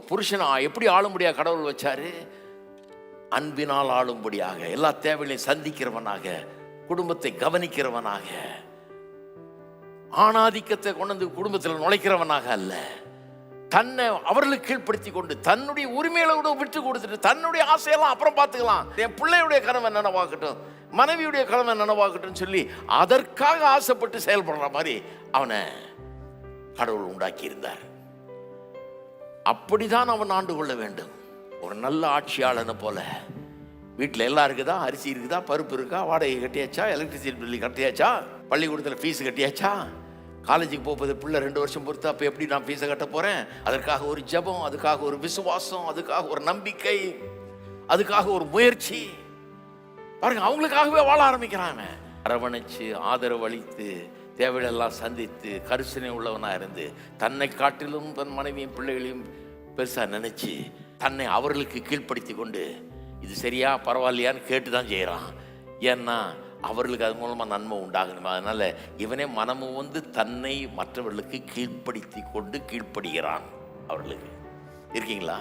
புருஷனை எப்படி ஆளும்படியாக கடவுள் வச்சாரு? அன்பினால் ஆளும்படியாக, எல்லா தேவைகளையும் சந்திக்கிறவனாக, குடும்பத்தை கவனிக்கிறவனாக, ஆணாதிக்கத்தை கொண்டு வந்து குடும்பத்தில் நுழைக்கிறவனாக அல்ல, தன்னை அவர்களுக்கு கீழ்ப்படுத்தி கொண்டு தன்னுடைய உரிமைகளை கூட விட்டு கொடுத்துட்டு தன்னுடைய ஆசையெல்லாம் அப்புறம் பார்த்துக்கலாம், என் பிள்ளையுடைய கனவை நினைவாகட்டும், மனைவியுடைய கனவை நினைவாகட்டும் சொல்லி அதற்காக ஆசைப்பட்டு செயல்படுற மாதிரி அவனை கடவுள் உண்டாக்கி இருந்தார். அப்படிதான் அவன் ஆண்டு கொள்ள வேண்டும். ஒரு நல்ல ஆட்சியாளனை போல வீட்டில் எல்லாம் இருக்குதா, அரிசி இருக்குதா, பருப்பு இருக்கா, வாடகை கட்டியாச்சா, எலக்ட்ரிசிட்டி பில் கட்டியாச்சா, பள்ளிக்கூடத்தில் ஃபீஸ் கட்டியாச்சா, காலேஜுக்கு போகுது பிள்ளை 2 வருஷம் பொறுத்து, அப்போ எப்படி நான் ஃபீஸை கட்ட போகிறேன்? அதற்காக ஒரு ஜெபம், அதுக்காக ஒரு விசுவாசம், அதுக்காக ஒரு நம்பிக்கை, அதுக்காக ஒரு முயற்சி. பாருங்க, அவங்களுக்காகவே வாழ ஆரம்பிக்கிறாங்க. அரவணைச்சு ஆதரவு அளித்து தேவைகளெல்லாம் சந்தித்து கரிசனை உள்ளவனாக இருந்து தன்னை காட்டிலும் தன் மனைவியும் பிள்ளைகளையும் பெருசாக நினச்சி தன்னை அவர்களுக்கு கீழ்ப்படுத்தி கொண்டு இது சரியா பரவாயில்லையான்னு கேட்டு தான் செய்கிறான். ஏன்னா அவர்களுக்கு அது மூலமாக நன்மை உண்டாகணும். அதனால் இவனே மனமும் வந்து தன்னை மற்றவர்களுக்கு கீழ்ப்படுத்தி கொண்டு கீழ்ப்படுகிறான். அவர்களுக்கு இருக்கீங்களா?